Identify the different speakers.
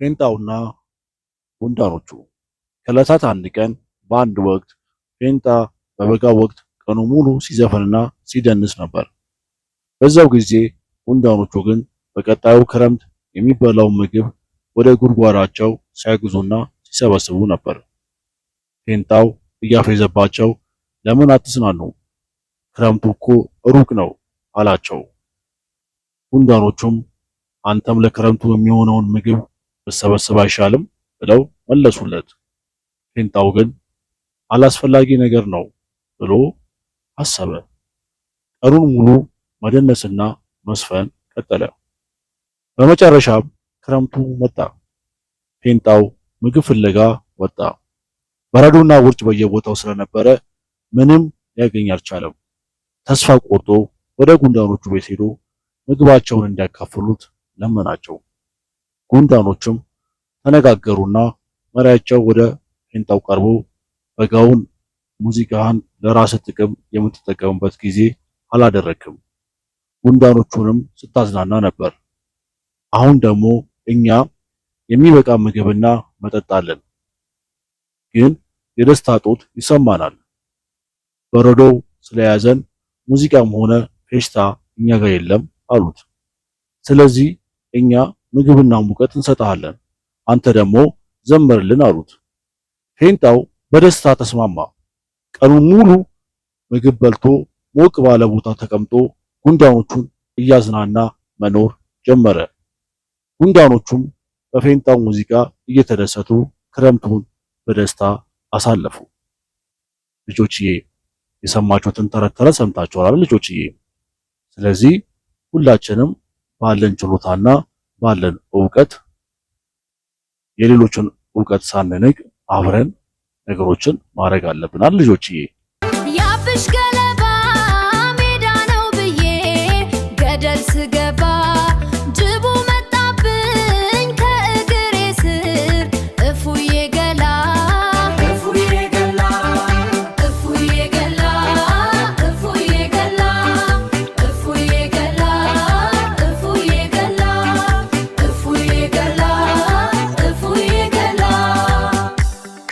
Speaker 1: ፌንጣውና ጉንዳኖቹ ከዕለታት አንድ ቀን በአንድ ወቅት ፌንጣ በበጋ ወቅት ቀኑ ሙሉ ሲዘፈንና ሲደንስ ነበር። በዛው ጊዜ ጉንዳኖቹ ግን በቀጣዩ ክረምት የሚበላውን ምግብ ወደ ጉድጓዳቸው ሲያግዙና ሲሰበስቡ ነበር። ፌንጣው እያፌዘባቸው ለምን አትዝናኑ? ክረምቱ እኮ ሩቅ ነው አላቸው። ጉንዳኖቹም አንተም ለክረምቱ የሚሆነውን ምግብ ብትሰበስብ አይሻልም ብለው መለሱለት። ፌንጣው ግን አላስፈላጊ ነገር ነው ብሎ አሰበ። ቀኑን ሙሉ መደነስና መስፈን ቀጠለ። በመጨረሻም ክረምቱ መጣ። ፌንጣው ምግብ ፍለጋ ወጣ። በረዶና ውርጭ በየቦታው ስለነበረ ምንም ሊያገኝ አልቻለም። ተስፋ ቆርጦ ወደ ጉንዳኖቹ ቤት ሄዶ ምግባቸውን እንዲያካፍሉት ለመናቸው። ጉንዳኖችም ተነጋገሩና መሪያቸው ወደ ፌንጣው ቀርቦ በጋውን ሙዚቃህን ለራስ ጥቅም የምትጠቀምበት ጊዜ አላደረክም፣ ጉንዳኖቹንም ስታዝናና ነበር። አሁን ደግሞ እኛ የሚበቃ ምግብና መጠጥ አለን፣ ግን የደስታ ጦት ይሰማናል። በረዶው ስለያዘን ሙዚቃም ሆነ ፌሽታ እኛ ጋር የለም አሉት። ስለዚህ እኛ ምግብና ሙቀት እንሰጣለን፣ አንተ ደግሞ ዘምርልን አሉት። ፌንጣው በደስታ ተስማማ። ቀኑን ሙሉ ምግብ በልቶ ሞቅ ባለ ቦታ ተቀምጦ ጉንዳኖቹን እያዝናና መኖር ጀመረ። ጉንዳኖቹም በፌንጣው ሙዚቃ እየተደሰቱ ክረምቱን በደስታ አሳለፉ። ልጆችዬ የሰማችሁትን ተረት ተረት ሰምታችኋል ልጆችዬ። ስለዚህ ሁላችንም ባለን ችሎታና ባለን ዕውቀት የሌሎችን ዕውቀት ሳንንቅ አብረን ነገሮችን ማድረግ አለብናል ልጆችዬ።